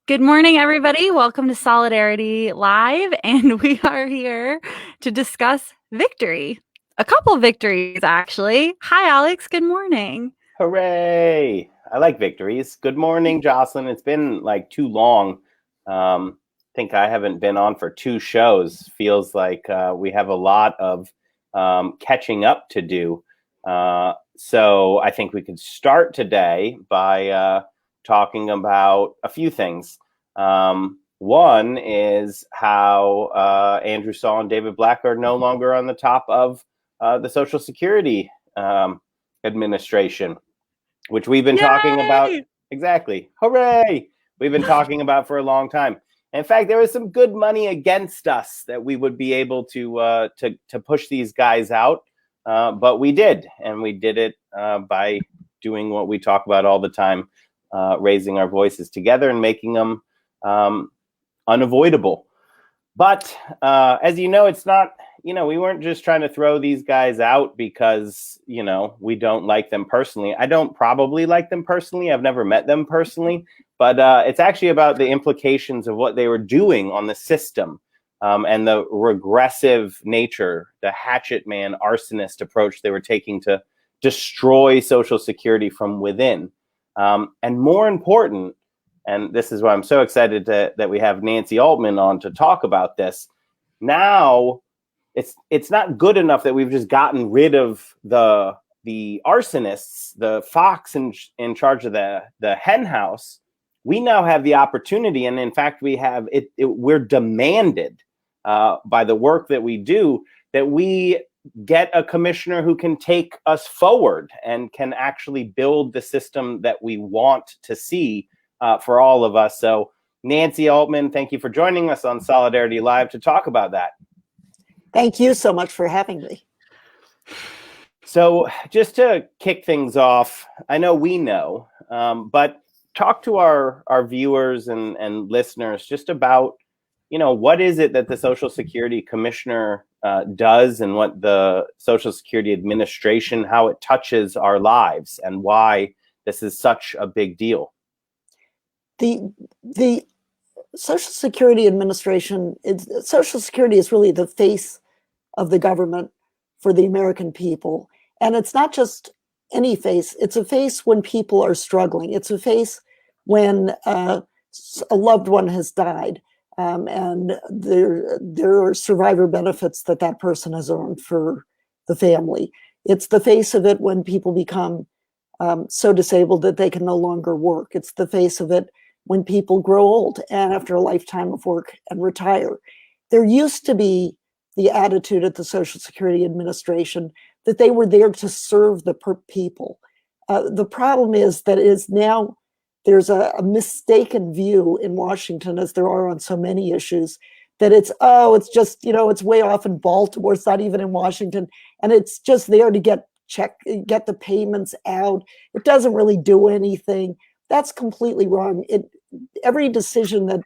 Good morning, everybody. Welcome to Solidarity Live, and we are here to discuss victory. A couple victories, actually. Hi, Alex. Good morning. Hooray! I like victories. Good morning, Jocelyn. It's been like too long. I think I haven't been on for 2 shows. Feels like we have a lot of catching up to do. So I think we could start today by talking about a few things. One is how Andrew Saul and David Black are no longer on the top of the Social Security administration, which we've been talking about. Yay! Exactly. Hooray! We've been talking about for a long time. In fact, there was some good money against us that we would be able to push these guys out, but we did, and we did it by doing what we talk about all the time, raising our voices together and making them unavoidable. But as you know, it's not, we weren't just trying to throw these guys out because, we don't like them personally. I don't probably like them personally. I've never met them personally. But it's actually about the implications of what they were doing on the system and the regressive nature, the hatchet man arsonist approach they were taking to destroy Social Security from within. And more important, and this is why I'm so excited that we have Nancy Altman on to talk about this. Now, it's not good enough that we've just gotten rid of the arsonists, the fox in charge of the hen house. We now have the opportunity, and in fact, we have we're demanded by the work that we do that we get a commissioner who can take us forward and can actually build the system that we want to see for all of us. So Nancy Altman, thank you for joining us on Solidarity Live to talk about that. Thank you so much for having me. So just to kick things off, I know we know, but talk to our viewers and listeners just about, what is it that the Social Security Commissioner does and what the Social Security Administration, how it touches our lives and why this is such a big deal. The Social Security Administration, Social Security is really the face of the government for the American people. And it's not just any face, it's a face when people are struggling. It's a face when a loved one has died and there are survivor benefits that person has earned for the family. It's the face of it when people become so disabled that they can no longer work. It's the face of it when people grow old and after a lifetime of work and retire. There used to be the attitude at the Social Security Administration that they were there to serve the people. The problem is that there's a mistaken view in Washington, as there are on so many issues, that it's just, it's way off in Baltimore, it's not even in Washington, and it's just there to get the payments out. It doesn't really do anything. That's completely wrong. Every decision that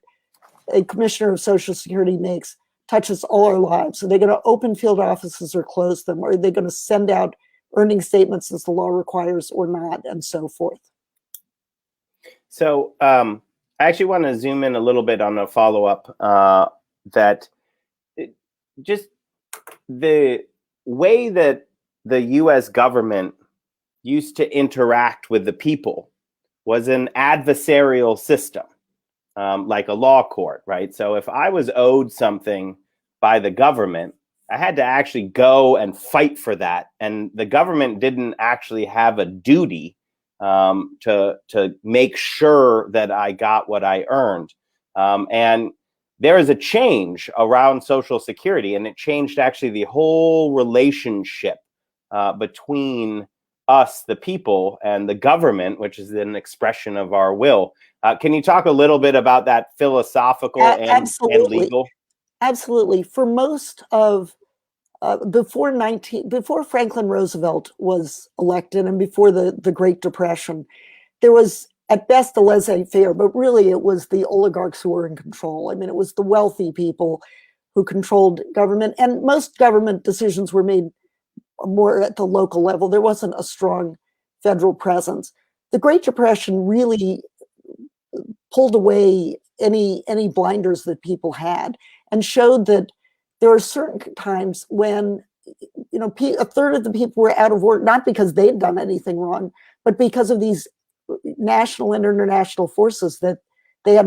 a commissioner of Social Security makes touches all our lives. Are they going to open field offices or close them? Are they going to send out earning statements as the law requires or not, and so forth? So I actually want to zoom in a little bit on a follow-up that just the way that the U.S. government used to interact with the people was an adversarial system, like a law court, right? So if I was owed something by the government, I had to actually go and fight for that. And the government didn't actually have a duty to make sure that I got what I earned. And there is a change around Social Security, and it changed actually the whole relationship between us, the people, and the government, which is an expression of our will. Can you talk a little bit about that philosophical and legal? Absolutely. For most of before Franklin Roosevelt was elected and before the Great Depression, there was at best a laissez-faire, but really it was the oligarchs who were in control. I mean, it was the wealthy people who controlled government, and most government decisions were made more at the local level. There wasn't a strong federal presence. The Great Depression really pulled away any blinders that people had, and showed that there are certain times when, you know, a third of the people were out of work, not because they'd done anything wrong, but because of these national and international forces that they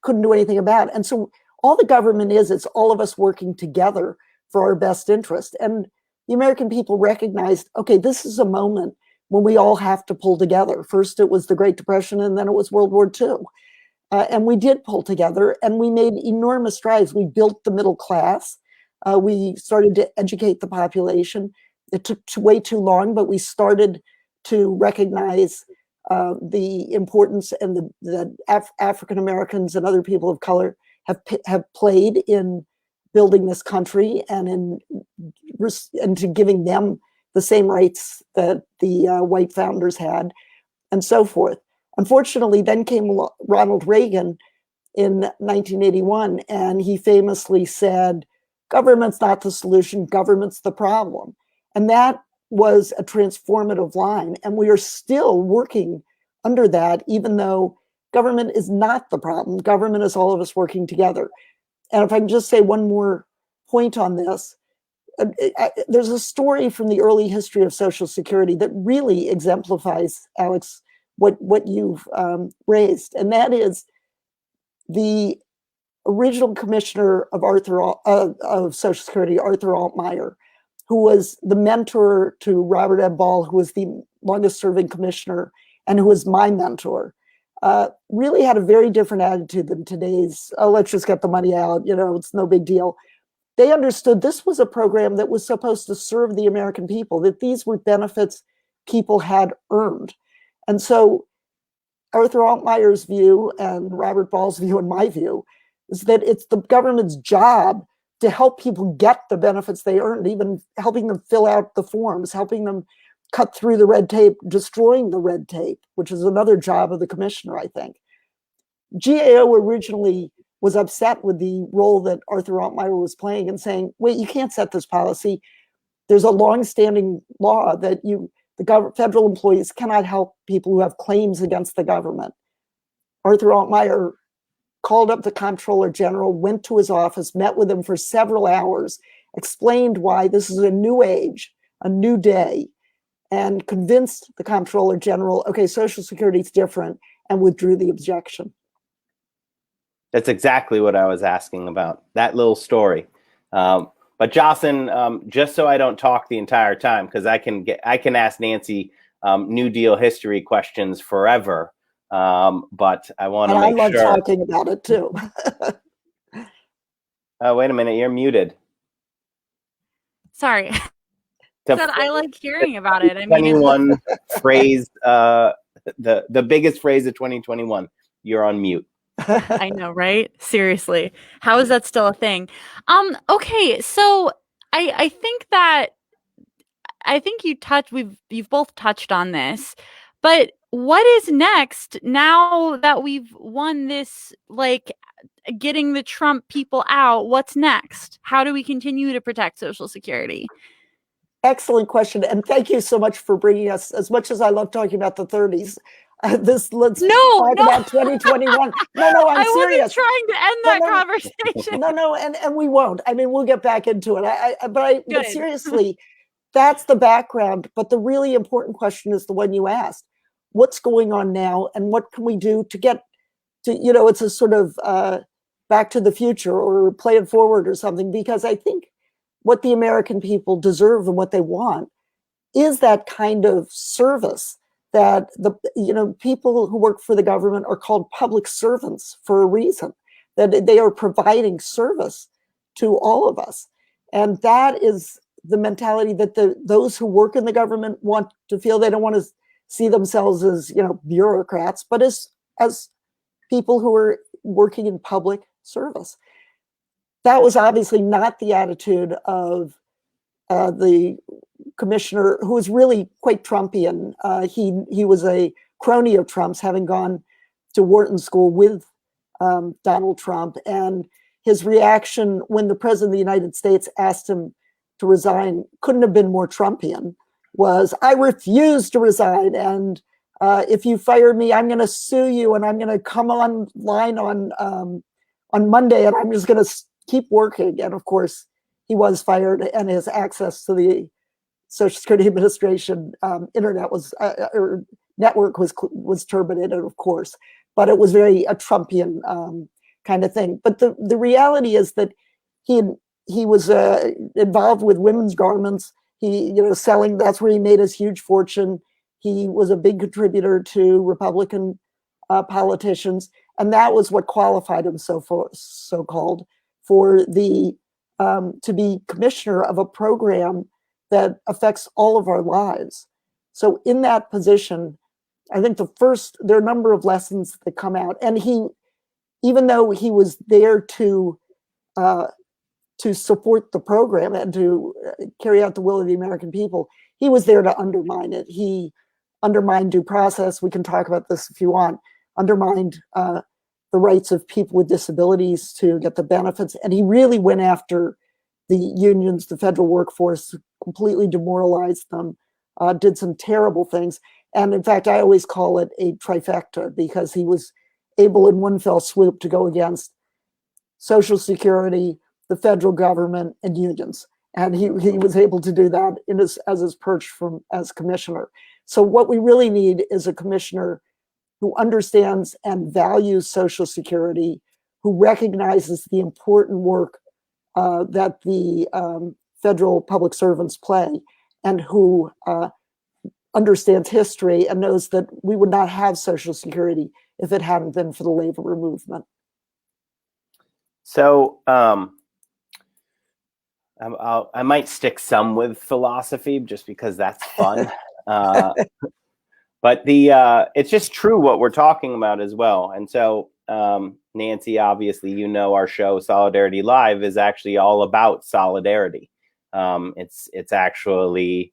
couldn't do anything about. And so all the government is, it's all of us working together for our best interest. And the American people recognized, okay, this is a moment when we all have to pull together. First, it was the Great Depression, and then it was World War II. And we did pull together, and we made enormous strides. We built the middle class. We started to educate the population. It took way too long, but we started to recognize the importance and the African Americans and other people of color have played in building this country and to giving them the same rights that the white founders had, and so forth. Unfortunately, then came Ronald Reagan in 1981, and he famously said, "Government's not the solution, government's the problem." And that was a transformative line. And we are still working under that, even though government is not the problem. Government is all of us working together. And if I can just say one more point on this, there's a story from the early history of Social Security that really exemplifies, Alex, what you've raised. And that is the original commissioner of Social Security, Arthur Altmeyer, who was the mentor to Robert M. Ball, who was the longest serving commissioner and who was my mentor, really had a very different attitude than today's, oh, let's just get the money out, you know, it's no big deal. They understood this was a program that was supposed to serve the American people, that these were benefits people had earned. And so Arthur Altmeyer's view and Robert Ball's view and my view is that it's the government's job to help people get the benefits they earned, even helping them fill out the forms, helping them cut through the red tape, destroying the red tape, which is another job of the commissioner, I think. GAO originally was upset with the role that Arthur Altmeyer was playing and saying, wait, you can't set this policy. There's a longstanding law that the federal employees cannot help people who have claims against the government. Arthur Altmeyer called up the comptroller general, went to his office, met with him for several hours, explained why this is a new age, a new day, and convinced the comptroller general, okay, Social Security is different, and withdrew the objection. That's exactly what I was asking about, that little story. But Jocelyn, just so I don't talk the entire time, because I can ask Nancy New Deal history questions forever. But I want to make sure. I love talking about it too. Wait a minute, you're muted. Sorry. I like hearing about it. I mean, 21 phrase, the biggest phrase of 2021. You're on mute. I know, right? Seriously. How is that still a thing? Okay, so I think you've both touched on this, but what is next now that we've won this, like getting the Trump people out? What's next? How do we continue to protect Social Security? Excellent question. And thank you so much for bringing us, as much as I love talking about the 30s, let's talk about 2021. No, I'm serious. I wasn't trying to end that conversation. No, and we won't. I mean, we'll get back into it. But seriously, that's the background. But the really important question is the one you asked. What's going on now, and what can we do to get to, you know, it's a sort of back to the future or play it forward or something, because I think what the American people deserve and what they want is that kind of service that people who work for the government are called public servants for a reason, that they are providing service to all of us. And that is the mentality that those who work in the government want to feel. They don't want to see themselves as, bureaucrats, but as people who are working in public service. That was obviously not the attitude of the commissioner, who was really quite Trumpian. He was a crony of Trump's, having gone to Wharton School with Donald Trump. And his reaction when the president of the United States asked him to resign couldn't have been more Trumpian, was, I refuse to resign, and if you fire me, I'm going to sue you, and I'm going to come online on Monday, and I'm just going to keep working. And of course, he was fired, and his access to the Social Security Administration internet or network was terminated, of course. But it was very a Trumpian kind of thing. But the reality is that he was involved with women's garments. He, selling. That's where he made his huge fortune. He was a big contributor to Republican politicians, and that was what qualified him so-called for the to be commissioner of a program that affects all of our lives. So in that position, I think there are a number of lessons that come out, and he, even though he was there to support the program and to carry out the will of the American people, he was there to undermine it. He undermined due process. We can talk about this if you want. Undermined the rights of people with disabilities to get the benefits. And he really went after the unions, the federal workforce, completely demoralized them, did some terrible things. And in fact, I always call it a trifecta, because he was able in one fell swoop to go against Social Security, the federal government, and unions. And he was able to do that as his perch as commissioner. So what we really need is a commissioner who understands and values Social Security, who recognizes the important work that the federal public servants play, and who understands history and knows that we would not have Social Security if it hadn't been for the labor movement. So I might stick some with philosophy just because that's fun. But it's just true what we're talking about as well. And so, Nancy, obviously, our show Solidarity Live is actually all about solidarity. It's actually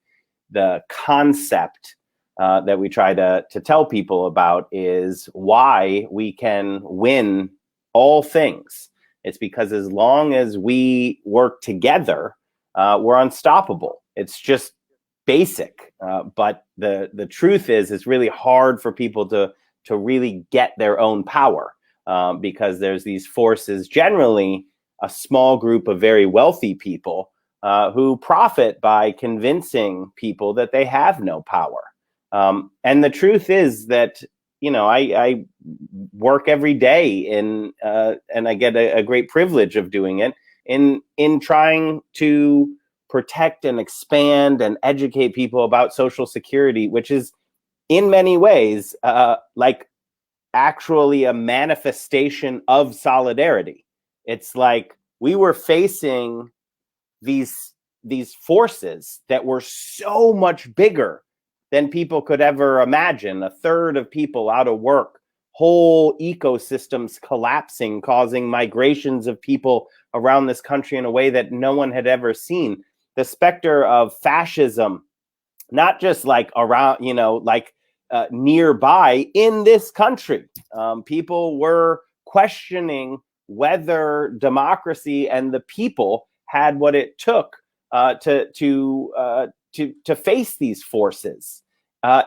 the concept that we try to tell people about is why we can win all things. It's because as long as we work together, we're unstoppable. It's just basic. But the truth is, it's really hard for people to really get their own power because there's these forces, generally a small group of very wealthy people who profit by convincing people that they have no power. And the truth is that, I work every day and I get a great privilege of doing it in trying to protect and expand and educate people about Social Security, which is in many ways like actually a manifestation of solidarity. It's like we were facing these forces that were so much bigger than people could ever imagine. A third of people out of work, whole ecosystems collapsing, causing migrations of people around this country in a way that no one had ever seen. The specter of fascism, not just like around, nearby in this country. People were questioning whether democracy and the people had what it took to face these forces.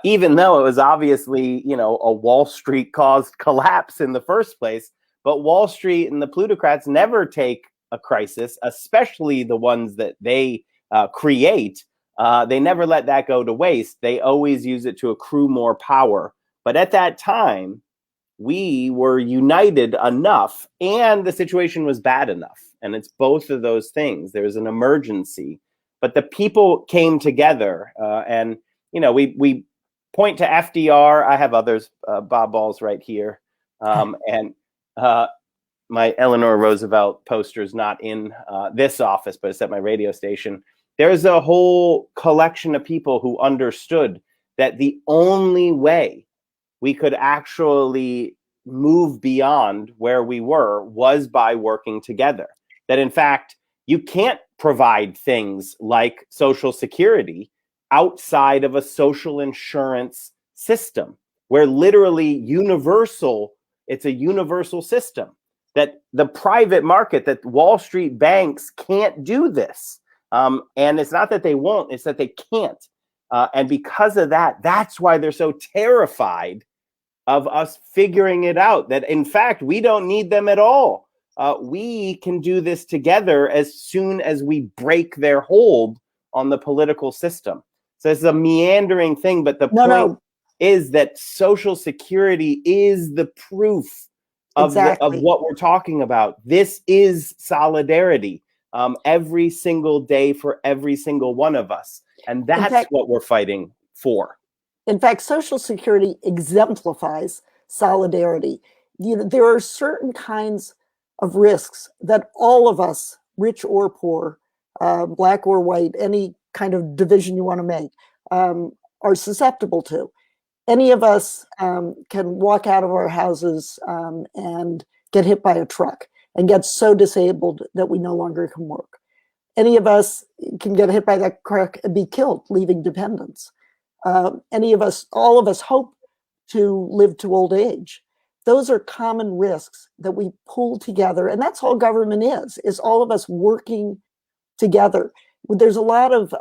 Even though it was obviously, a Wall Street caused collapse in the first place, but Wall Street and the plutocrats never take a crisis, especially the ones that they create. They never let that go to waste. They always use it to accrue more power. But at that time, we were united enough and the situation was bad enough. And it's both of those things. There's an emergency, but the people came together and, we point to FDR. I have others, Bob Balls right here. And my Eleanor Roosevelt poster is not in this office, but it's at my radio station. There's a whole collection of people who understood that the only way we could actually move beyond where we were was by working together. That in fact, you can't provide things like Social Security outside of a social insurance system where literally it's a universal system, that the private market, that Wall Street banks can't do this. And it's not that they won't, it's that they can't. And because of that, that's why they're so terrified of us figuring it out, that in fact, we don't need them at all. We can do this together as soon as we break their hold on the political system. So it's a meandering thing, but the point is that Social Security is the proof of, of what we're talking about. This is solidarity every single day for every single one of us. And that's what we're fighting for. In fact, Social Security exemplifies solidarity. There are certain kinds of risks that all of us, rich or poor, black or white, any kind of division you want to make, are susceptible to. Any of us can walk out of our houses and get hit by a truck and get so disabled that we no longer can work. Any of us can get hit by that truck and be killed, leaving dependents. Any of us, all of us hope to live to old age. Those are common risks that we pull together. And that's all government is all of us working together. There's a lot of,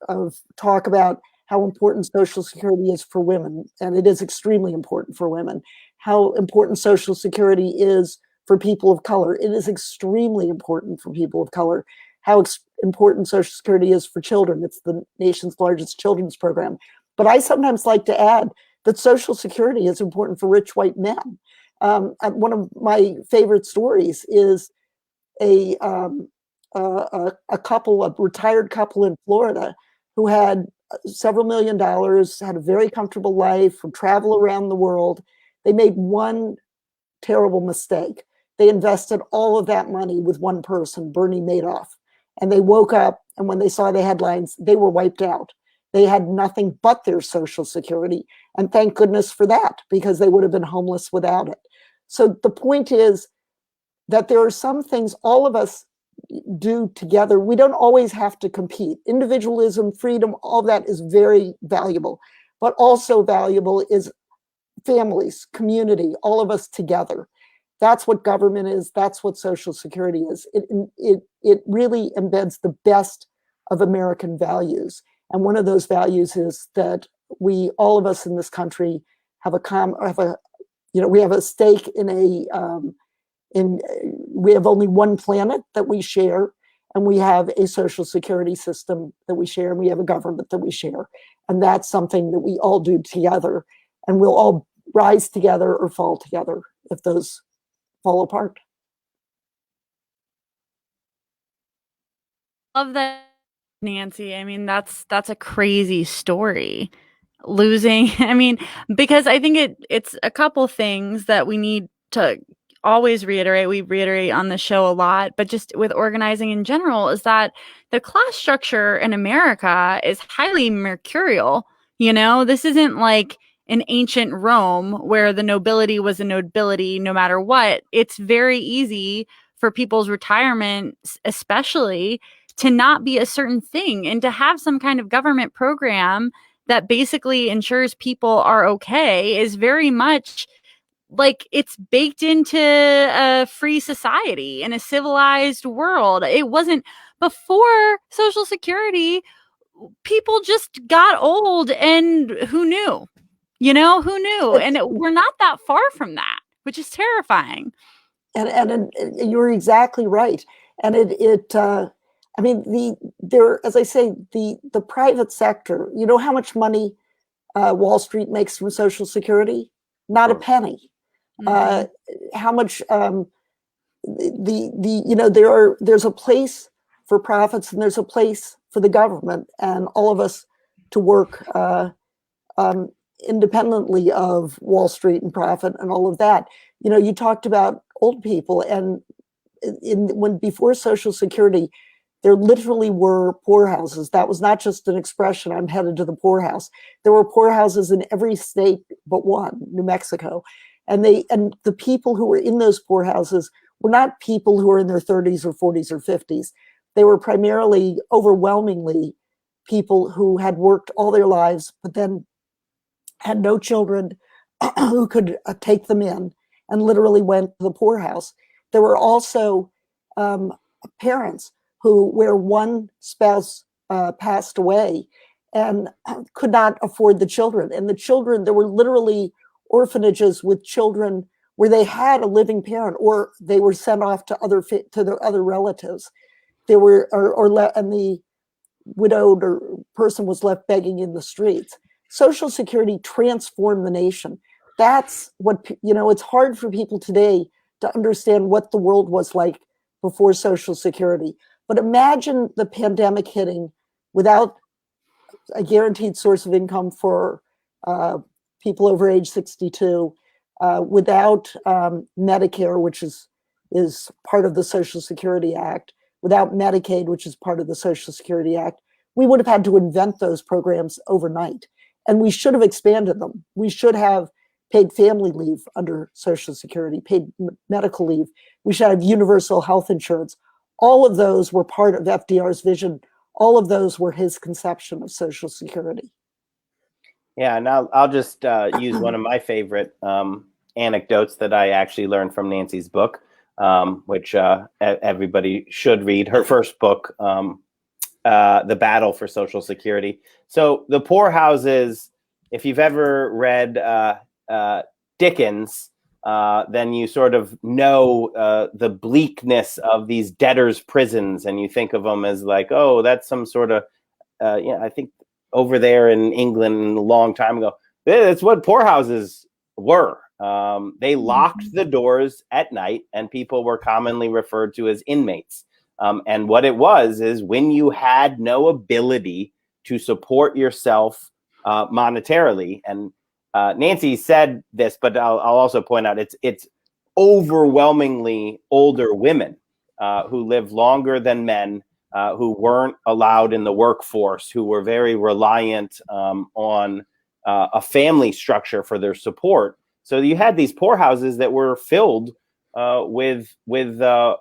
of talk about how important Social Security is for women. And it is extremely important for women. How important Social Security is for people of color. It is extremely important for people of color. How important Social Security is for children. It's the nation's largest children's program. But I sometimes like to add that Social Security is important for rich white men. One of my favorite stories is a couple, a retired couple in Florida who had several $1 million, had a very comfortable life, would travel around the world. They made one terrible mistake. They invested all of that money with one person, Bernie Madoff. And they woke up, and when they saw the headlines, they were wiped out. They had nothing but their Social Security. And thank goodness for that, because they would have been homeless without it. So the point is that there are some things all of us do together. We don't always have to compete. Individualism, freedom, all that is very valuable. But also valuable is families, community, all of us together. That's what government is. That's what Social Security is. It really embeds the best of American values. And one of those values is that we, all of us in this country, have we have a stake in we have only one planet that we share, and we have a Social Security system that we share, and we have a government that we share. And that's something that we all do together, and we'll all rise together or fall together if those fall apart. Love that, Nancy. I mean, that's a crazy story. Losing, I mean, because I think it's a couple things that we need to always reiterate. We reiterate on the show a lot, but just with organizing in general, is that the class structure in America is highly mercurial. This isn't like in ancient Rome where the nobility was a nobility no matter what. It's very easy for people's retirement, especially, to not be a certain thing and to have some kind of government program that basically ensures people are okay is very much like it's baked into a free society in a civilized world. It wasn't before Social Security. People just got old, and who knew? Who knew? And we're not that far from that, which is terrifying. And you're exactly right. And I mean, as I say, the private sector, you know how much money Wall Street makes from Social Security? Not a penny. How much there's a place for profits and there's a place for the government and all of us to work independently of Wall Street and profit and all of that. You talked about old people, and before Social Security, there literally were poorhouses. That was not just an expression, I'm headed to the poorhouse. There were poorhouses in every state but one, New Mexico. And the people who were in those poorhouses were not people who were in their 30s or 40s or 50s. They were primarily, overwhelmingly, people who had worked all their lives, but then had no children who could take them in, and literally went to the poorhouse. There were also parents where one spouse passed away and could not afford the children. And the children, there were literally orphanages with children where they had a living parent, or they were sent off to their other relatives. There were, and the widowed or person was left begging in the streets. Social Security transformed the nation. That's what, it's hard for people today to understand what the world was like before Social Security. But imagine the pandemic hitting without a guaranteed source of income for people over age 62, without Medicare, which is part of the Social Security Act, without Medicaid, which is part of the Social Security Act. We would have had to invent those programs overnight. And we should have expanded them. We should have paid family leave under Social Security, paid medical leave. We should have universal health insurance. All of those were part of FDR's vision. All of those were his conception of Social Security. Yeah, and I'll just use one of my favorite anecdotes that I actually learned from Nancy's book, which everybody should read. Her first book, The Battle for Social Security. So the poorhouses, if you've ever read Dickens, then you sort of know the bleakness of these debtors' prisons, and you think of them as like, oh, that's some sort of, I think over there in England a long time ago, that's what poorhouses were. They locked the doors at night, and people were commonly referred to as inmates. And what it was is when you had no ability to support yourself monetarily, and Nancy said this, but I'll also point out it's overwhelmingly older women who live longer than men, who weren't allowed in the workforce, who were very reliant on a family structure for their support. So you had these poorhouses that were filled with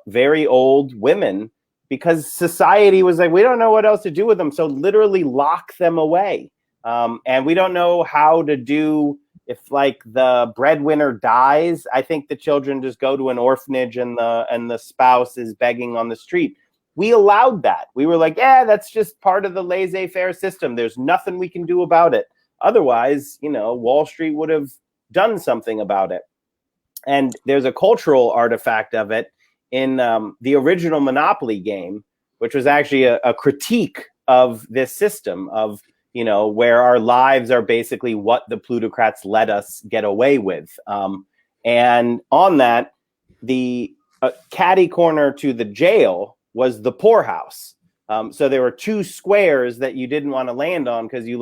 very old women, because society was like, we don't know what else to do with them, so literally lock them away. And we don't know how to do, if like the breadwinner dies, I think the children just go to an orphanage and the spouse is begging on the street. We allowed that. We were like, yeah, that's just part of the laissez-faire system. There's nothing we can do about it. Otherwise, Wall Street would have done something about it. And there's a cultural artifact of it in the original Monopoly game, which was actually a critique of this system of, where our lives are basically what the plutocrats let us get away with. And on that, the catty corner to the jail was the poorhouse. So there were two squares that you didn't want to land on because you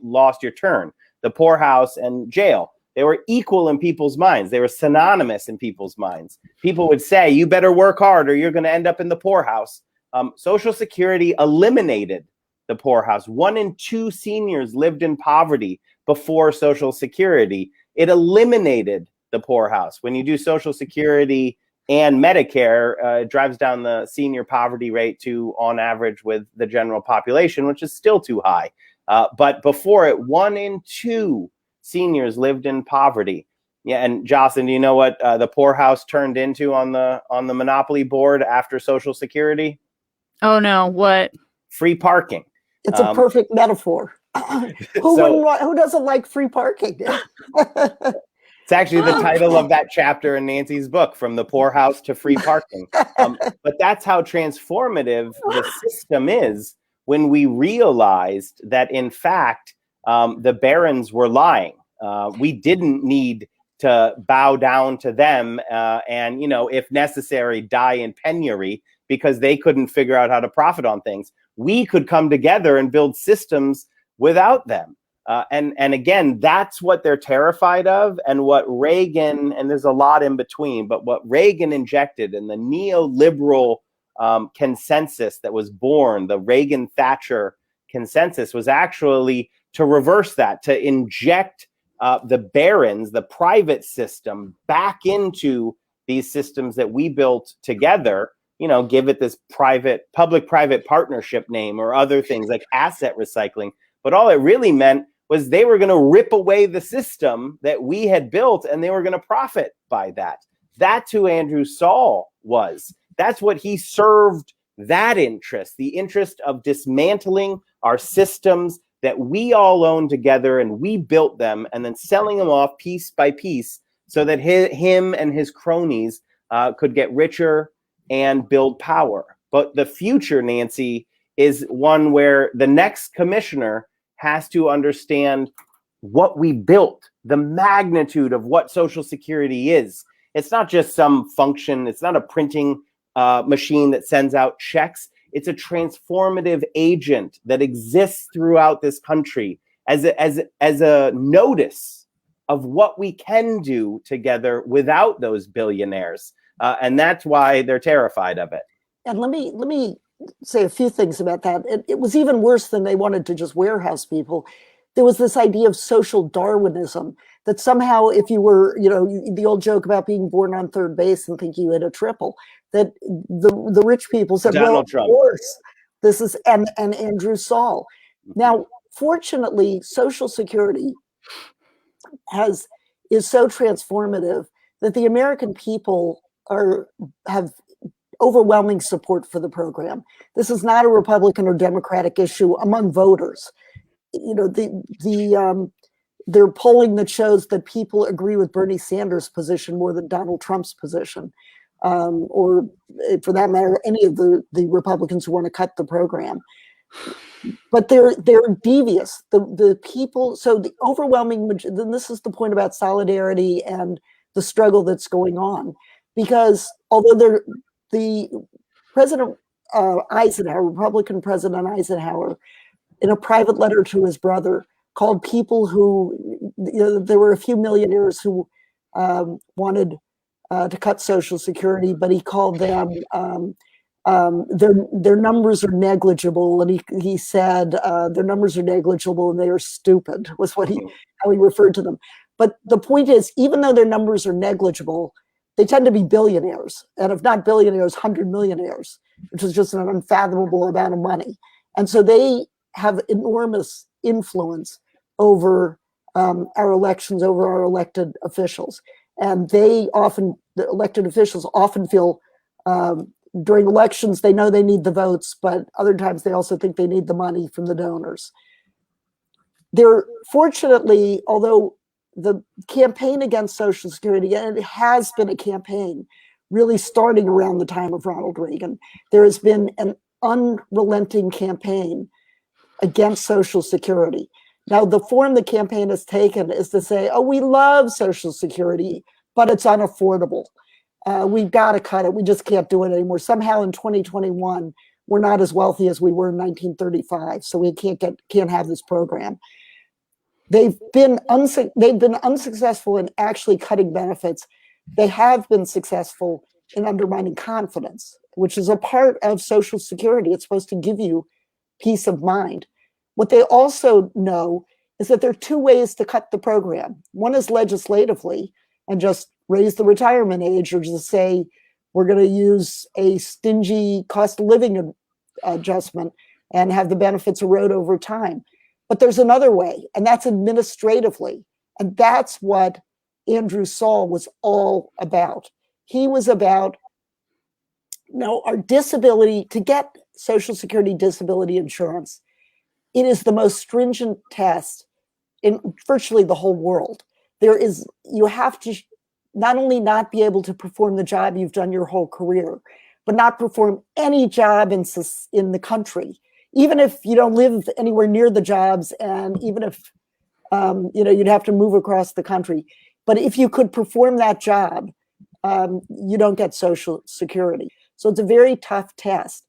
lost your turn, the poorhouse and jail. They were equal in people's minds. They were synonymous in people's minds. People would say, you better work hard or you're going to end up in the poorhouse. Social Security eliminated the poorhouse. 1 in 2 seniors lived in poverty before Social Security. It eliminated the poorhouse. When you do Social Security and Medicare, it drives down the senior poverty rate to on average with the general population, which is still too high. But before it, 1 in 2 seniors lived in poverty. Yeah, and Jocelyn, do you know what the poorhouse turned into on the Monopoly board after Social Security? Oh no, what? Free parking. It's a perfect metaphor. Who doesn't like free parking? It's actually the title of that chapter in Nancy's book, From the Poorhouse to Free Parking. But that's how transformative the system is when we realized that, in fact, the barons were lying. We didn't need to bow down to them and, if necessary, die in penury because they couldn't figure out how to profit on things. We could come together and build systems without them. And again, that's what they're terrified of. And what Reagan, and there's a lot in between, but what Reagan injected in the neoliberal consensus that was born, the Reagan-Thatcher consensus, was actually to reverse that, to inject the barons, the private system, back into these systems that we built together, give it this public-private partnership name or other things like asset recycling. But all it really meant was they were going to rip away the system that we had built, and they were going to profit by that. That's who Andrew Saul was. That's what he served that interest, the interest of dismantling our systems that we all own together and we built them, and then selling them off piece by piece so that him and his cronies could get richer and build power. But the future, Nancy, is one where the next commissioner has to understand what we built, the magnitude of what Social Security is. It's not just some function. It's not a printing machine that sends out checks. It's a transformative agent that exists throughout this country as a notice of what we can do together without those billionaires. And that's why they're terrified of it. And let me say a few things about that. It was even worse than they wanted to just warehouse people. There was this idea of social Darwinism, that somehow if you were, the old joke about being born on third base and thinking you hit a triple, that the rich people said, Donald Trump. Of course, this is, and Andrew Saul. Now, fortunately, Social Security is so transformative that the American people have overwhelming support for the program. This is not a Republican or Democratic issue among voters. They're polling that shows that people agree with Bernie Sanders' position more than Donald Trump's position, or for that matter, any of the Republicans who want to cut the program. But they're devious. The people, so the overwhelming, then this is the point about solidarity and the struggle that's going on, because although the President Eisenhower, Republican President Eisenhower, in a private letter to his brother, called people who, there were a few millionaires who wanted to cut Social Security, but he called them, their numbers are negligible. And he said, their numbers are negligible and they are stupid, was how he referred to them. But the point is, even though their numbers are negligible, they tend to be billionaires. And if not billionaires, 100 millionaires, which is just an unfathomable amount of money. And so they have enormous influence over our elections, over our elected officials. And the elected officials often feel during elections, they know they need the votes, but other times they also think they need the money from the donors. Fortunately, although the campaign against Social Security, and it has been a campaign really starting around the time of Ronald Reagan, there has been an unrelenting campaign against Social Security. Now, the form the campaign has taken is to say, oh, we love Social Security, but it's unaffordable. We've got to cut it. We just can't do it anymore. Somehow in 2021, we're not as wealthy as we were in 1935, so we can't have this program. They've been unsuccessful in actually cutting benefits. They have been successful in undermining confidence, which is a part of Social Security. It's supposed to give you peace of mind. What they also know is that there are two ways to cut the program. One is legislatively, and just raise the retirement age, or just say, we're going to use a stingy cost of living adjustment and have the benefits erode over time. But there's another way, and that's administratively. And that's what Andrew Saul was all about. He was about, our disability, to get Social Security disability insurance, it is the most stringent test in virtually the whole world. You have to not only not be able to perform the job you've done your whole career, but not perform any job in the country, even if you don't live anywhere near the jobs, and even if you'd have to move across the country. But if you could perform that job, you don't get Social Security. So it's a very tough test.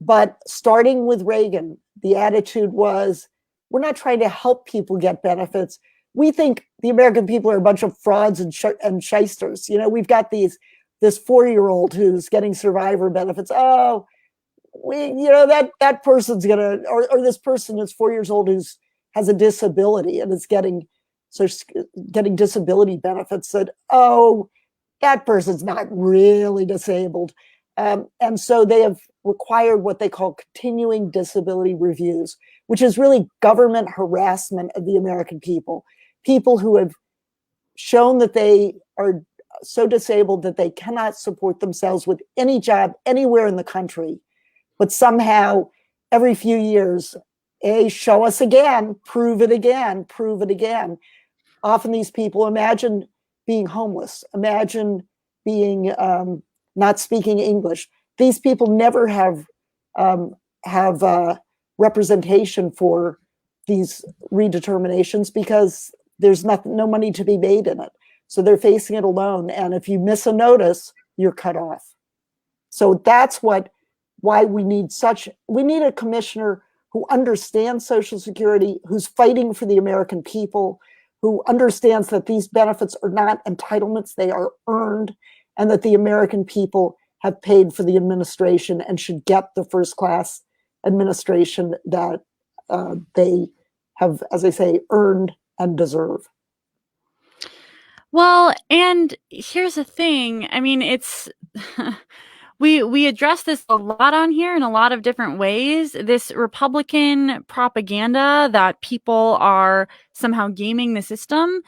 But starting with Reagan, the attitude was, we're not trying to help people get benefits. We think the American people are a bunch of frauds and shysters. We've got this 4-year-old who's getting survivor benefits. Oh, that person's gonna, or this person is 4 years old who's has a disability and is getting disability benefits. That, oh, that person's not really disabled. And so they have required what they call continuing disability reviews, which is really government harassment of the American people. People who have shown that they are so disabled that they cannot support themselves with any job anywhere in the country. but somehow every few years, show us again, prove it again, prove it again. Often these people, imagine being homeless, imagine being not speaking English. These people never have representation for these redeterminations because there's no money to be made in it. So they're facing it alone. And if you miss a notice, you're cut off. So that's why we need a commissioner who understands Social Security, who's fighting for the American people, who understands that these benefits are not entitlements, they are earned, and that the American people have paid for the administration and should get the first-class administration that they have, as I say, earned and deserve. Well, and here's the thing. I mean, it's we address this a lot on here in a lot of different ways. This Republican propaganda that people are somehow gaming the system.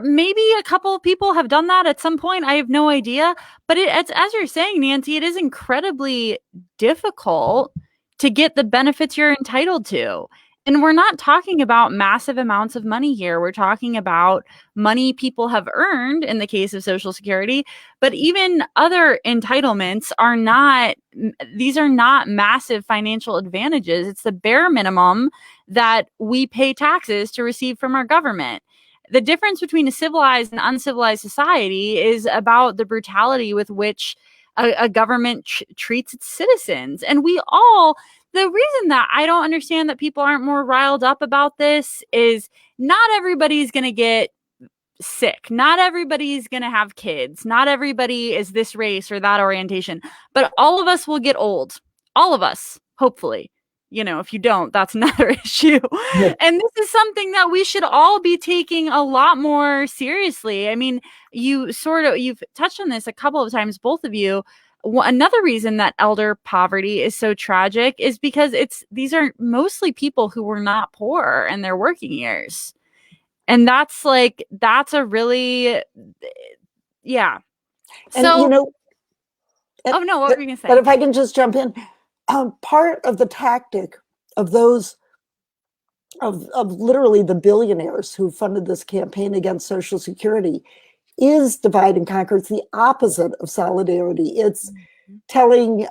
Maybe a couple of people have done that at some point. I have no idea. But it's, as you're saying, Nancy, it is incredibly difficult to get the benefits you're entitled to. And we're not talking about massive amounts of money here. We're talking about money people have earned in the case of Social Security, but even other entitlements are not, these are not massive financial advantages. It's the bare minimum that we pay taxes to receive from our government. The difference between a civilized and uncivilized society is about the brutality with which a government treats its citizens. And the reason that I don't understand that people aren't more riled up about this is not everybody's going to get sick. Not everybody's going to have kids. Not everybody is this race or that orientation. But all of us will get old. All of us, hopefully. You know, if you don't, that's another issue. Yeah. And this is something that we should all be taking a lot more seriously. I mean, you've touched on this a couple of times, both of you. Another reason that elder poverty is so tragic is because these are mostly people who were not poor in their working years. And that's a really, yeah. And so, what were you going to say? But if I can just jump in, part of the tactic of those, of literally the billionaires who funded this campaign against Social Security is divide and conquer. It's the opposite of solidarity. It's telling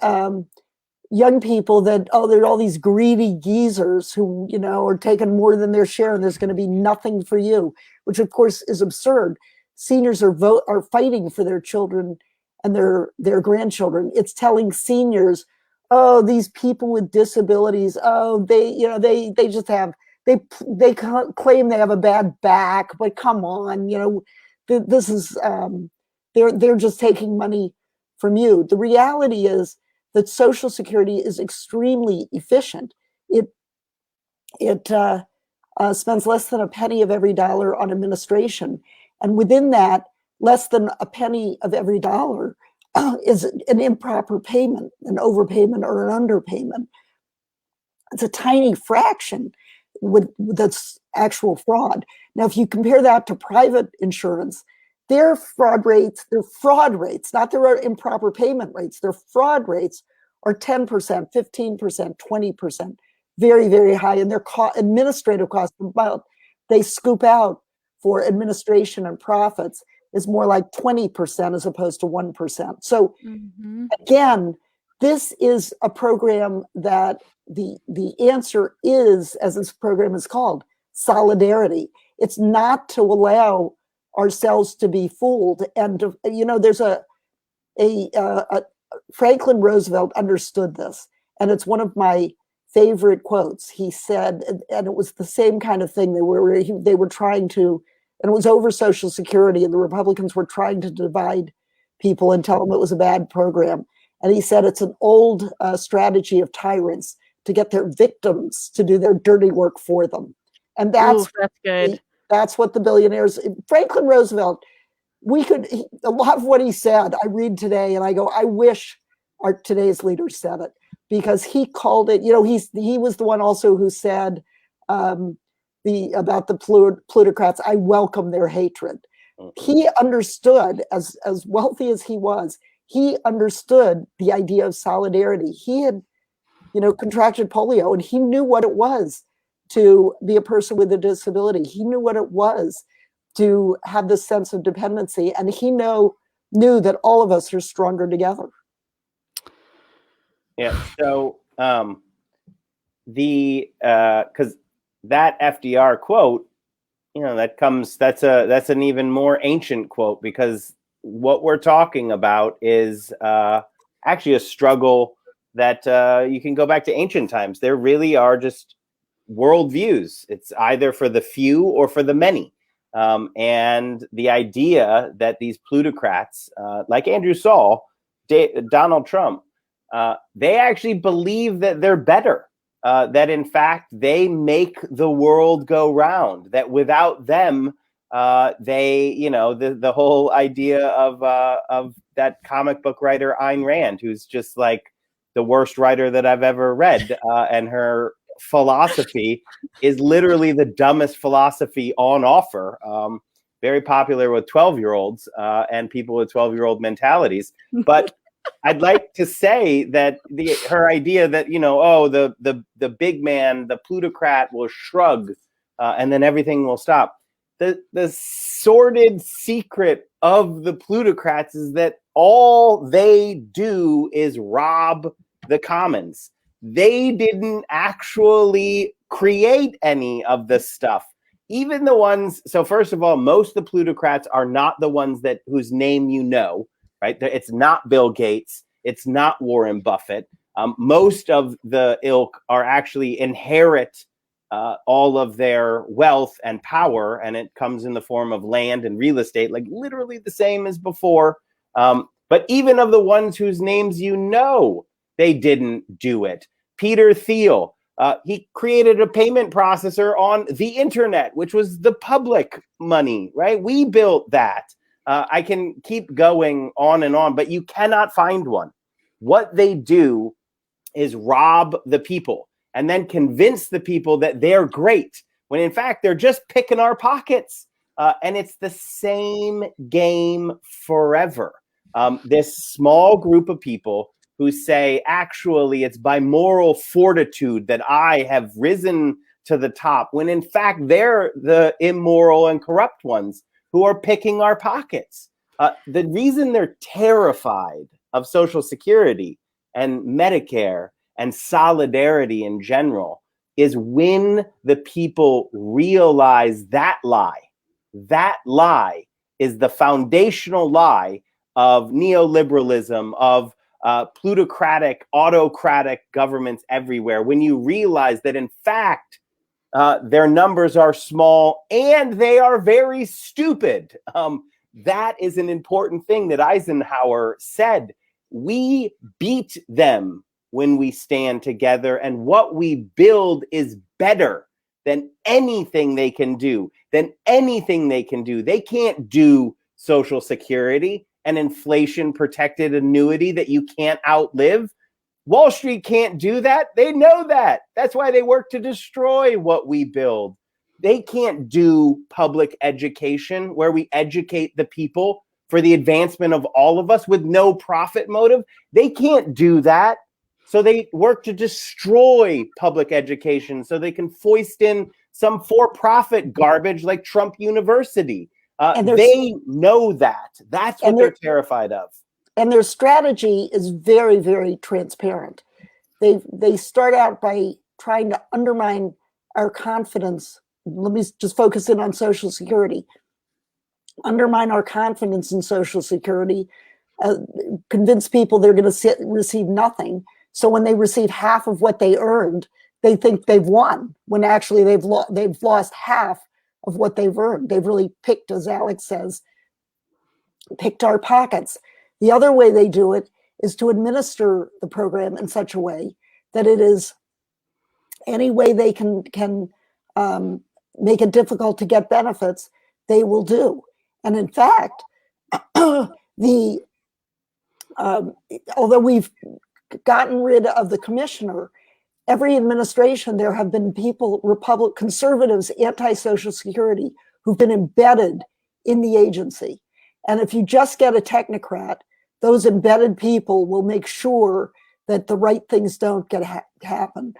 young people that, there are all these greedy geezers who, are taking more than their share and there's going to be nothing for you, which of course is absurd. Seniors are fighting for their children and their grandchildren. It's telling seniors, these people with disabilities, they just have, they claim they have a bad back, but come on, this is, they're just taking money from you. The reality is that Social Security is extremely efficient. It spends less than a penny of every dollar on administration. And within that, less than a penny of every dollar is an improper payment, an overpayment or an underpayment. It's a tiny fraction that's actual fraud. Now, if you compare that to private insurance, their fraud rates, not their improper payment rates, their fraud rates are 10%, 15%, 20%, very, very high. And their administrative costs, they scoop out for administration and profits, is more like 20% as opposed to 1%. So again, this is a program that the answer is, as this program is called, solidarity. It's not to allow ourselves to be fooled. And there's a Franklin Roosevelt understood this, and it's one of my favorite quotes. He said, and it was the same kind of thing. They were trying to, and it was over Social Security, and the Republicans were trying to divide people and tell them it was a bad program. And he said it's an old strategy of tyrants to get their victims to do their dirty work for them. And that's good. That's what the billionaires, Franklin Roosevelt, a lot of what he said, I read today and I go, I wish today's leaders said it, because he called it, he was the one also who said about the plutocrats, I welcome their hatred. He understood, as wealthy as he was, he understood the idea of solidarity. He had, contracted polio, and he knew what it was to be a person with a disability. He knew what it was to have this sense of dependency, and he knew that all of us are stronger together. Yeah. So because that FDR quote, that's an even more ancient quote, because what we're talking about is actually a struggle that you can go back to ancient times. There really are just worldviews. It's either for the few or for the many. And the idea that these plutocrats, like Andrew Saul, Donald Trump, they actually believe that they're better, that in fact they make the world go round, that without them, the whole idea of that comic book writer Ayn Rand, who's just like the worst writer that I've ever read, and her philosophy is literally the dumbest philosophy on offer. Very popular with 12-year-olds and people with 12-year-old mentalities. But I'd like to say that her idea that, the big man, the plutocrat will shrug and then everything will stop. The sordid secret of the plutocrats is that all they do is rob the commons. They didn't actually create any of this stuff. Even the ones, so first of all, most of the plutocrats are not the ones whose name right? It's not Bill Gates. It's not Warren Buffett. Most of the ilk are actually inherit all of their wealth and power, and it comes in the form of land and real estate, like literally the same as before. But even of the ones whose names they didn't do it. Peter Thiel, he created a payment processor on the internet, which was the public money, right? We built that. I can keep going on and on, but you cannot find one. What they do is rob the people and then convince the people that they're great, when in fact they're just picking our pockets. And it's the same game forever. This small group of people who say, actually, it's by moral fortitude that I have risen to the top, when in fact they're the immoral and corrupt ones who are picking our pockets. The reason they're terrified of Social Security and Medicare and solidarity in general is when the people realize that lie. That lie is the foundational lie of neoliberalism, of plutocratic, autocratic governments everywhere. When you realize that, in fact, their numbers are small and they are very stupid. That is an important thing that Eisenhower said. We beat them when we stand together, and what we build is better than anything they can do, They can't do Social Security, an inflation protected annuity that you can't outlive. Wall Street can't do that. They know that. That's why they work to destroy what we build. They can't do public education where we educate the people for the advancement of all of us with no profit motive. They can't do that. So they work to destroy public education so they can foist in some for-profit garbage like Trump University. They know that. That's what they're terrified of. And their strategy is very, very transparent. They start out by trying to undermine our confidence. Let me just focus in on Social Security. Undermine our confidence in Social Security, convince people they're going to receive nothing. So when they receive half of what they earned, they think they've won, when actually they've lost half of what they've earned. They've really picked, as Alex says, picked our pockets. The other way they do it is to administer the program in such a way that it is any way they can make it difficult to get benefits, they will do. And in fact, although we've gotten rid of the commissioner, every administration there have been people, conservatives, anti-Social Security, who've been embedded in the agency. And if you just get a technocrat those embedded people will make sure that the right things don't happen.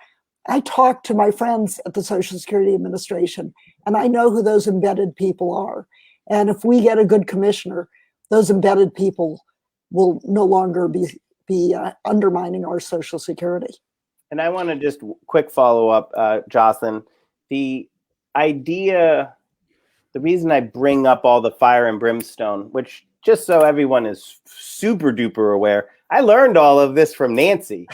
I talk to my friends at the Social Security Administration, and I know who those embedded people are. And if we get a good commissioner, those embedded people will no longer be undermining our Social Security. And I want to just quick follow up, Jocelyn. The idea, the reason I bring up all the fire and brimstone, which just so everyone is super duper aware, I learned all of this from Nancy.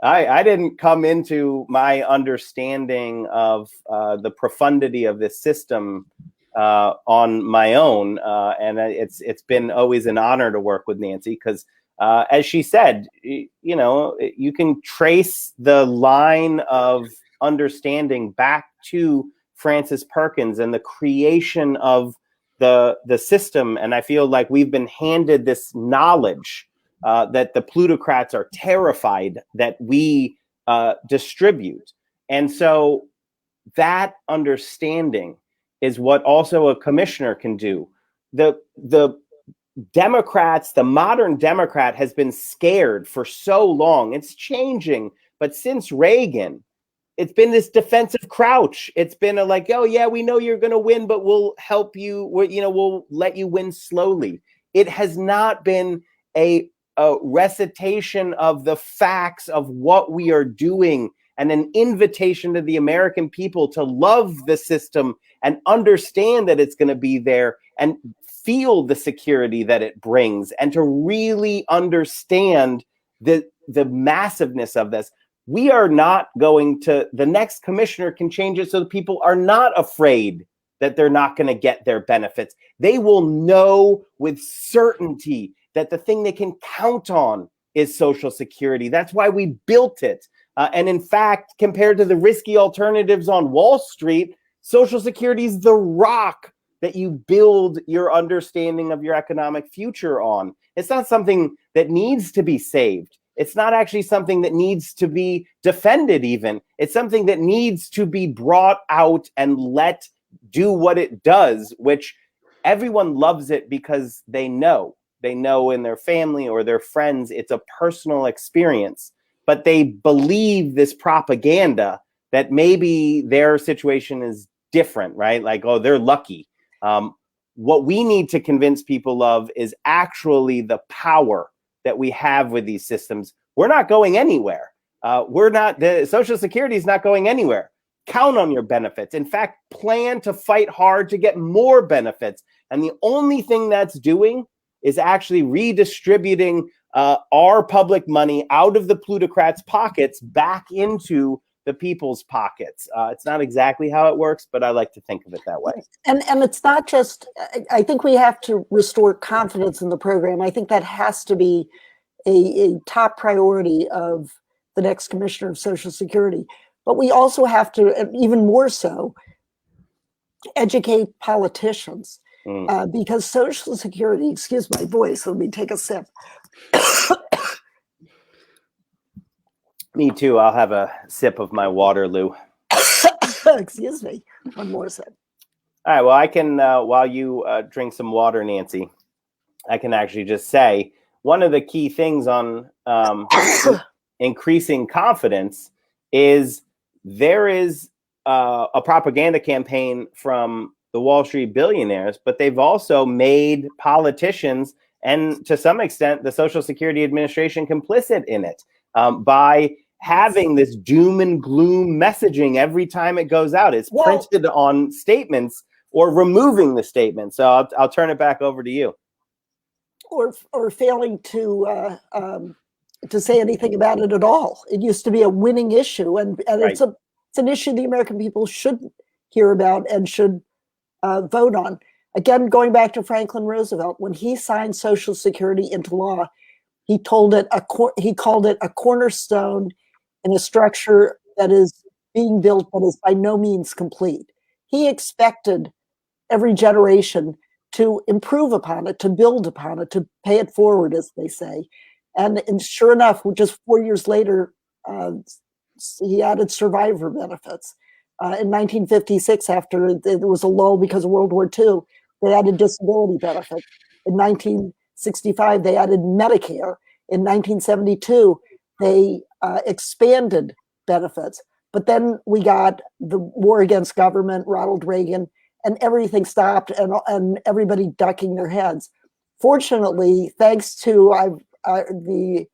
I didn't come into my understanding of the profundity of this system on my own, and it's been always an honor to work with Nancy because, as she said, you know, you can trace the line of understanding back to Francis Perkins and the creation of the system, and I feel like we've been handed this knowledge that the plutocrats are terrified that we distribute. And so that understanding is what also a commissioner can do. The Democrats, the modern Democrat has been scared for so long. It's changing. But since Reagan, it's been this defensive crouch. It's been a like, oh, yeah, we know you're going to win, but we'll help you. We'll let you win slowly. It has not been a recitation of the facts of what we are doing and an invitation to the American people to love the system and understand that it's going to be there and feel the security that it brings and to really understand the massiveness of this. We are not going to, the next commissioner can change it so that people are not afraid that they're not going to get their benefits. They will know with certainty that the thing they can count on is Social Security. That's why we built it. And in fact, compared to the risky alternatives on Wall Street, Social Security is the rock that you build your understanding of your economic future on. It's not something that needs to be saved. It's not actually something that needs to be defended even. It's something that needs to be brought out and let do what it does, which everyone loves it because they know in their family or their friends, it's a personal experience, but they believe this propaganda that maybe their situation is different, right? Like, oh, they're lucky. What we need to convince people of is actually the power that we have with these systems. We're not going anywhere. The Social Security is not going anywhere. Count on your benefits. In fact, plan to fight hard to get more benefits. And the only thing that's doing is actually redistributing our public money out of the plutocrats' pockets back into the people's pockets. It's not exactly how it works, but I like to think of it that way. And it's not just, I think we have to restore confidence in the program. I think that has to be a top priority of the next commissioner of Social Security. But we also have to, even more so, educate politicians. Because Social Security, excuse my voice, let me take a sip. Me too. I'll have a sip of my Waterloo. Excuse me. One more sip. All right. Well, I can, while you drink some water, Nancy, I can actually just say one of the key things on increasing confidence is there is a propaganda campaign from the Wall Street billionaires, but they've also made politicians and to some extent the Social Security Administration complicit in it by having this doom and gloom messaging every time it goes out. It's printed on statements or removing the statement. So I'll turn it back over to you. Or failing to say anything about it at all. It used to be a winning issue, and right. It's an issue the American people should hear about and should vote on. Again, going back to Franklin Roosevelt, when he signed Social Security into law, he called it a cornerstone in a structure that is being built but is by no means complete. He expected every generation to improve upon it, to build upon it, to pay it forward, as they say. And sure enough, just 4 years later, he added survivor benefits. In 1956, after there was a lull because of World War II, they added disability benefits. In 1965, they added Medicare. In 1972, they expanded benefits. But then we got the war against government, Ronald Reagan, and everything stopped, and everybody ducking their heads. Fortunately, thanks to the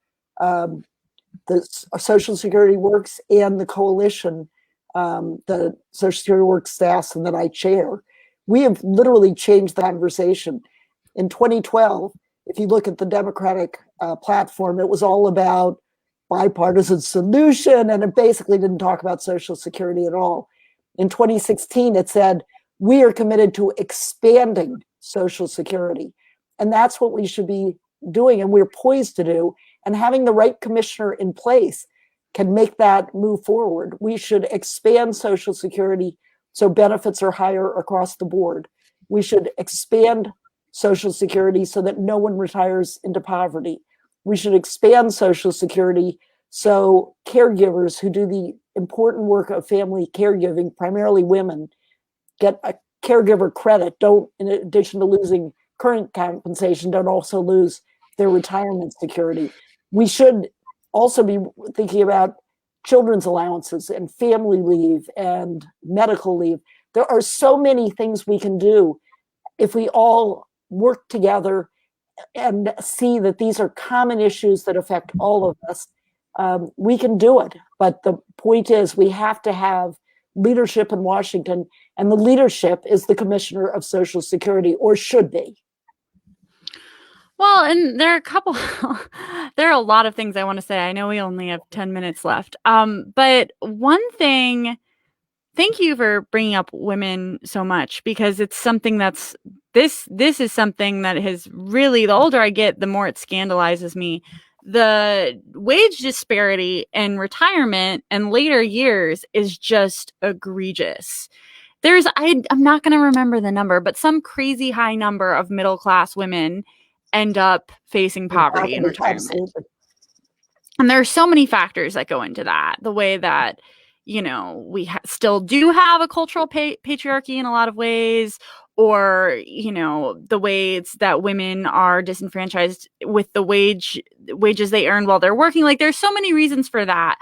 Social Security Works and the coalition, the Social Security Works staffs, and that I chair, we have literally changed the conversation. In 2012, if you look at the Democratic platform, it was all about bipartisan solution, and it basically didn't talk about Social Security at all. In 2016, it said, we are committed to expanding Social Security. And that's what we should be doing, and we're poised to do. And having the right commissioner in place can make that move forward. We should expand Social Security so benefits are higher across the board. We should expand Social Security so that no one retires into poverty. We should expand Social Security so caregivers who do the important work of family caregiving, primarily women, get a caregiver credit, don't, in addition to losing current compensation, don't also lose their retirement security. We should also be thinking about children's allowances and family leave and medical leave. There are so many things we can do if we all work together and see that these are common issues that affect all of us. We can do it. But the point is, we have to have leadership in Washington, and the leadership is the Commissioner of Social Security, or should be. Well, and there are a lot of things I want to say. I know we only have 10 minutes left. But one thing, thank you for bringing up women so much, because it's something this is something that has really, the older I get, the more it scandalizes me. The wage disparity in retirement and later years is just egregious. I'm not going to remember the number, but some crazy high number of middle-class women end up facing poverty in retirement. Absolutely. And there are so many factors that go into that. The way that, we still do have a cultural patriarchy in a lot of ways, or, the ways that women are disenfranchised with the wages they earn while they're working. Like, there's so many reasons for that,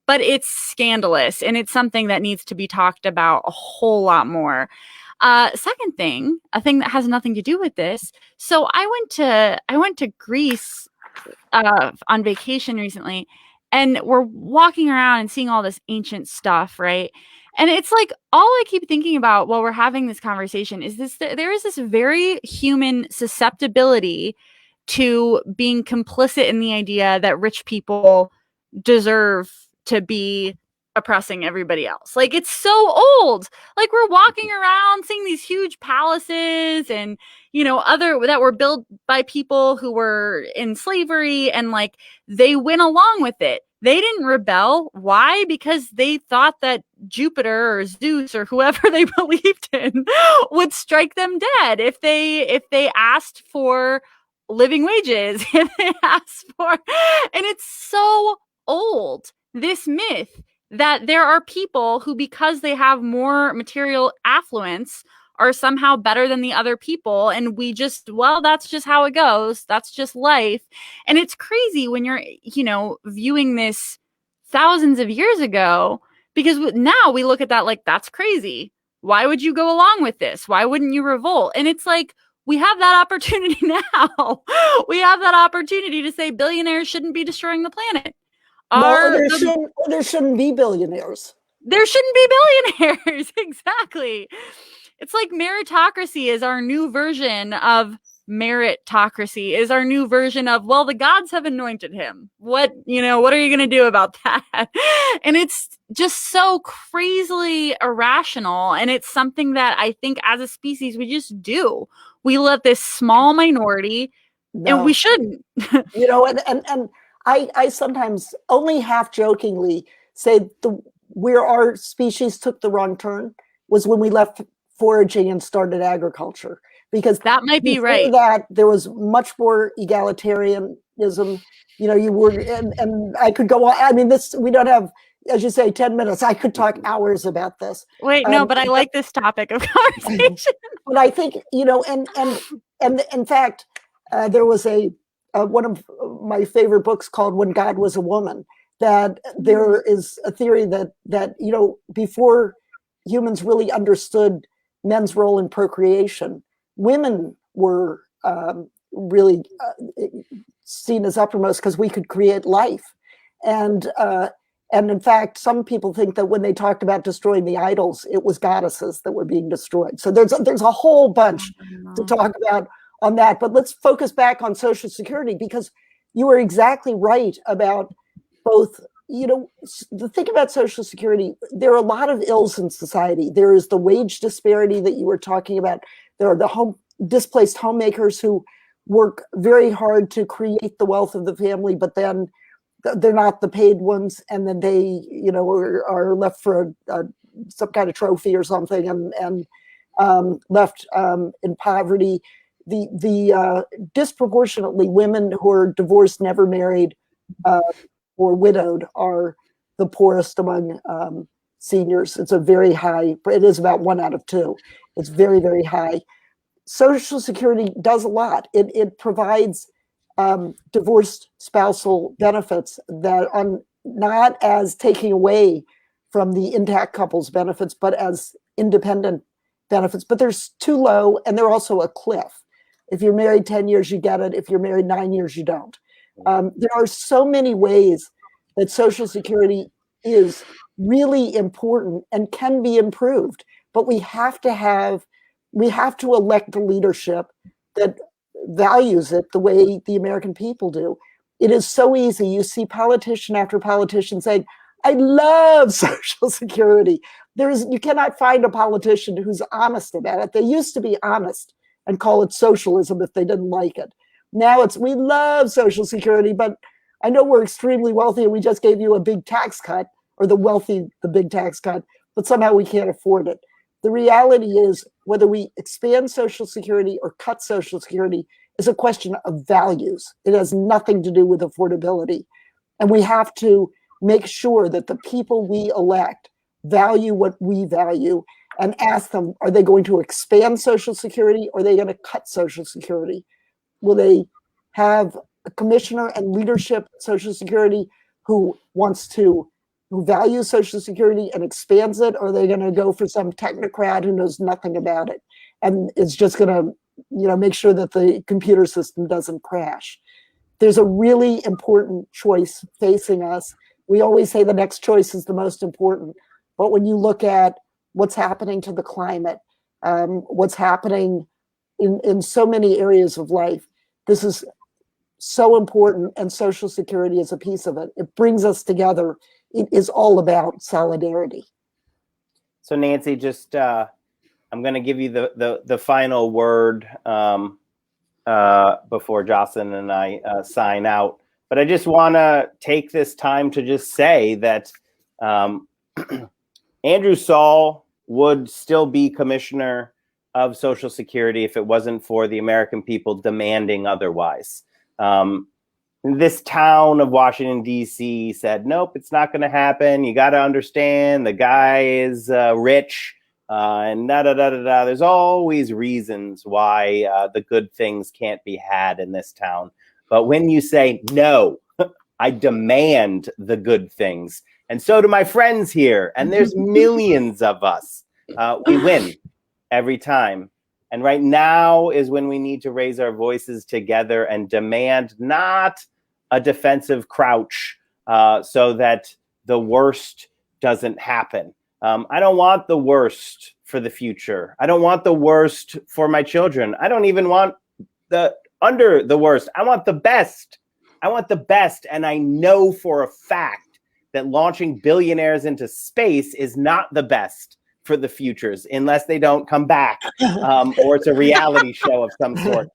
but it's scandalous, and it's something that needs to be talked about a whole lot more. Second thing, a thing that has nothing to do with this. So I went to Greece on vacation recently, and we're walking around and seeing all this ancient stuff, right? And it's like, all I keep thinking about while we're having this conversation is there is this very human susceptibility to being complicit in the idea that rich people deserve to be oppressing everybody else. Like, it's so old. Like, we're walking around seeing these huge palaces and, other that were built by people who were in slavery, and like, they went along with it. They didn't rebel. Why? Because they thought that Jupiter or Zeus or whoever they believed in would strike them dead if they asked for living wages, if they asked for, and it's so old, this myth that there are people who, because they have more material affluence, are somehow better than the other people. And that's just how it goes. That's just life. And it's crazy when you're, viewing this thousands of years ago, because now we look at that like, that's crazy. Why would you go along with this? Why wouldn't you revolt? And it's like, we have that opportunity now. We have that opportunity to say billionaires shouldn't be destroying the planet. There shouldn't be billionaires. There shouldn't be billionaires. Exactly. It's like meritocracy is our new version of meritocracy, is our new version of, well, the gods have anointed him. What are you going to do about that? And it's just so crazily irrational. And it's something that I think as a species, we just do. We let this small minority, and we shouldn't. And I sometimes only half jokingly say where our species took the wrong turn was when we left foraging and started agriculture, because that might be right. That there was much more egalitarianism. You were, and I could go on. I mean, we don't have, as you say, 10 minutes. I could talk hours about this. Wait, no, but I like this topic of conversation. But I think, and in fact, there was one of my favorite books called When God Was a Woman, that there is a theory that before humans really understood men's role in procreation, women were really seen as uppermost because we could create life. And in fact, some people think that when they talked about destroying the idols, it was goddesses that were being destroyed. So there's a whole bunch to talk about on that. But let's focus back on Social Security, because you were exactly right about both. The thing about Social Security, there are a lot of ills in society. There is the wage disparity that you were talking about. There are the displaced homemakers who work very hard to create the wealth of the family, but then they're not the paid ones, and then they are left for some kind of trophy or something, and left in poverty. The disproportionately women who are divorced, never married, or widowed are the poorest among seniors. It's a very high. It is about 1 out of 2. It's very, very high. Social Security does a lot. It provides divorced spousal benefits that are not as taking away from the intact couple's benefits, but as independent benefits. But they're too low, and they're also a cliff. If you're married 10 years, you get it. If you're married 9 years, you don't. There are so many ways that Social Security is really important and can be improved, but we have to elect a leadership that values it the way the American people do. It is so easy. You see politician after politician saying, I love Social Security. You cannot find a politician who's honest about it. They used to be honest and call it socialism if they didn't like it. Now we love Social Security, but I know we're extremely wealthy and we just gave you a big tax cut, or the wealthy, the big tax cut, but somehow we can't afford it. The reality is, whether we expand Social Security or cut Social Security is a question of values. It has nothing to do with affordability. And we have to make sure that the people we elect value what we value, and ask them, are they going to expand Social Security, or are they going to cut Social Security? Will they have a commissioner and leadership at Social Security who values Social Security and expands it, or are they going to go for some technocrat who knows nothing about it and is just going to make sure that the computer system doesn't crash? There's a really important choice facing us. We always say the next choice is the most important, but when you look at what's happening to the climate, what's happening in so many areas of life, this is so important, and Social Security is a piece of it. It brings us together. It is all about solidarity. So Nancy, just I'm going to give you the final word before Jocelyn and I sign out. But I just want to take this time to just say that Andrew Saul would still be commissioner of Social Security if it wasn't for the American people demanding otherwise. This town of Washington, D.C. said, nope, it's not going to happen. You got to understand the guy is rich and da-da-da-da-da. There's always reasons why the good things can't be had in this town. But when you say, no, I demand the good things, and so do my friends here, and there's millions of us, we win every time. And right now is when we need to raise our voices together and demand not a defensive crouch so that the worst doesn't happen. I don't want the worst for the future. I don't want the worst for my children. I don't even want the worst. I want the best. I want the best. And I know for a fact that launching billionaires into space is not the best for the futures, unless they don't come back, or it's a reality show of some sort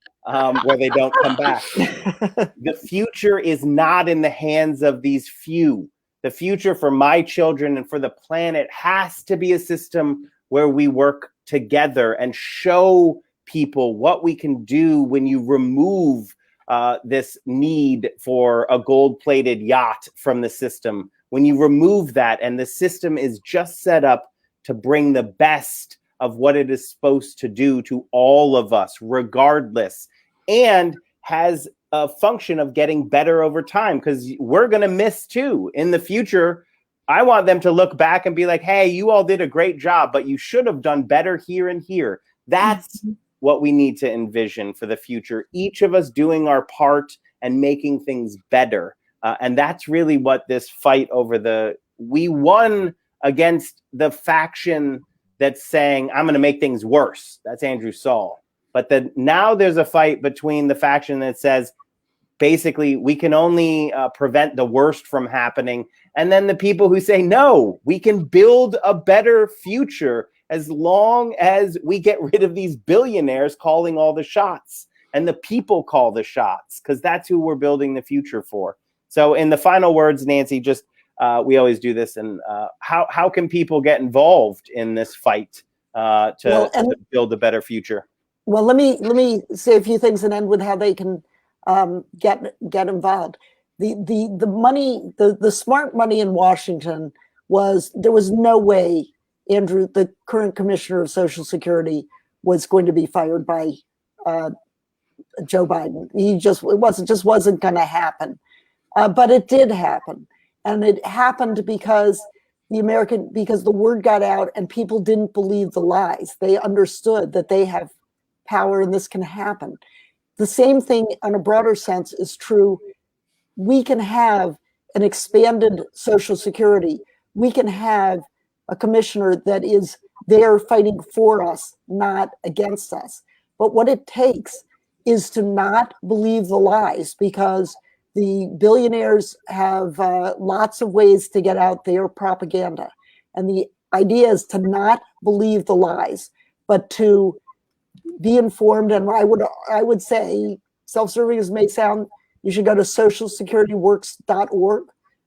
where they don't come back. The future is not in the hands of these few. The future for my children and for the planet has to be a system where we work together and show people what we can do when you remove this need for a gold-plated yacht from the system. When you remove that, and the system is just set up to bring the best of what it is supposed to do to all of us, regardless, and has a function of getting better over time, because we're going to miss too in the future. I want them to look back and be like, hey, you all did a great job, but you should have done better here and here. That's what we need to envision for the future. Each of us doing our part and making things better. And that's really what this fight over we won against the faction that's saying, I'm going to make things worse. That's Andrew Saul. But now there's a fight between the faction that says, basically, we can only prevent the worst from happening. And then the people who say, no, we can build a better future as long as we get rid of these billionaires calling all the shots, and the people call the shots, because that's who we're building the future for. So in the final words, Nancy, just we always do this. And how can people get involved in this fight to build a better future? Well, let me say a few things and end with how they can get involved. The money, the smart money in Washington there was no way Andrew, the current commissioner of Social Security, was going to be fired by Joe Biden. It just wasn't going to happen. But it did happen, and it happened because the word got out and people didn't believe the lies. They understood that they have power and this can happen. The same thing on a broader sense is true. We can have an expanded Social Security. We can have a commissioner that is there fighting for us, not against us. But what it takes is to not believe the lies, because the billionaires have lots of ways to get out their propaganda. And the idea is to not believe the lies, but to be informed. And I would say, self-serving as it may sound, you should go to socialsecurityworks.org.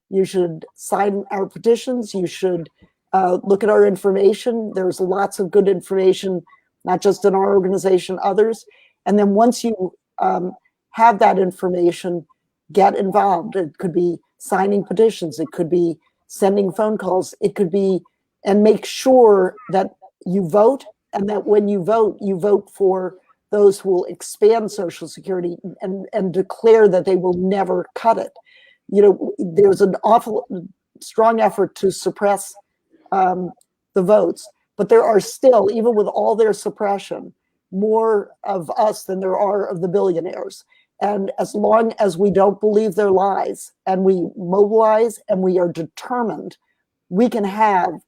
You should sign our petitions. You should look at our information. There's lots of good information, not just in our organization, others. And then once you have that information, get involved. It could be signing petitions. It could be sending phone calls. It could be, and make sure that you vote, and that when you vote for those who will expand Social Security and declare that they will never cut it. You know, there's an awful strong effort to suppress the votes, but there are still, even with all their suppression, more of us than there are of the billionaires. And as long as we don't believe their lies and we mobilize and we are determined, we can have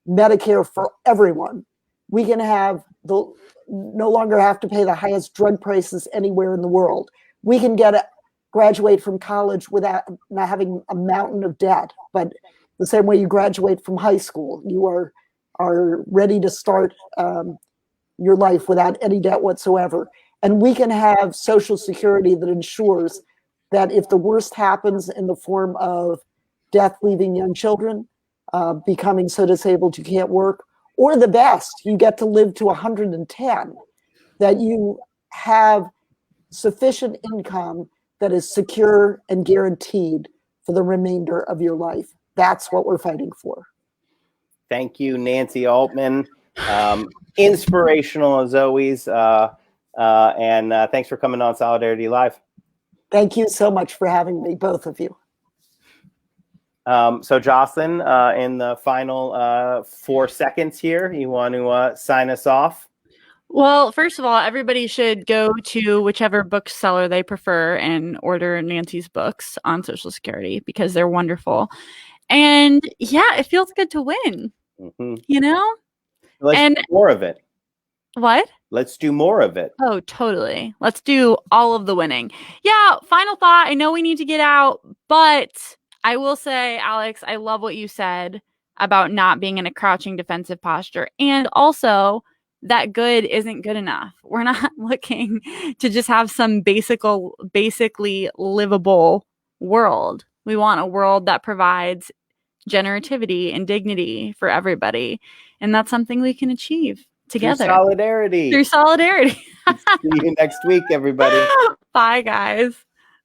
Medicare for everyone. We can have no longer have to pay the highest drug prices anywhere in the world. We can graduate from college without not having a mountain of debt. But the same way you graduate from high school, you are ready to start your life without any debt whatsoever. And we can have Social Security that ensures that if the worst happens in the form of death leaving young children, becoming so disabled you can't work, or the best, you get to live to 110, that you have sufficient income that is secure and guaranteed for the remainder of your life. That's what we're fighting for. Thank you, Nancy Altman. Inspirational as always. And thanks for coming on Solidarity Live. Thank you so much for having me, both of you. So Jocelyn, in the final 4 seconds here, you want to sign us off? Well, first of all, everybody should go to whichever bookseller they prefer and order Nancy's books on Social Security, because they're wonderful. And yeah, it feels good to win, you know? Let's do more of it. What? Let's do more of it. Oh, totally. Let's do all of the winning. Yeah, final thought. I know we need to get out, but I will say, Alex, I love what you said about not being in a crouching defensive posture. And also that good isn't good enough. We're not looking to just have some basically livable world. We want a world that provides generativity and dignity for everybody. And that's something we can achieve together. Through solidarity. Through solidarity. See you next week, everybody. Bye, guys.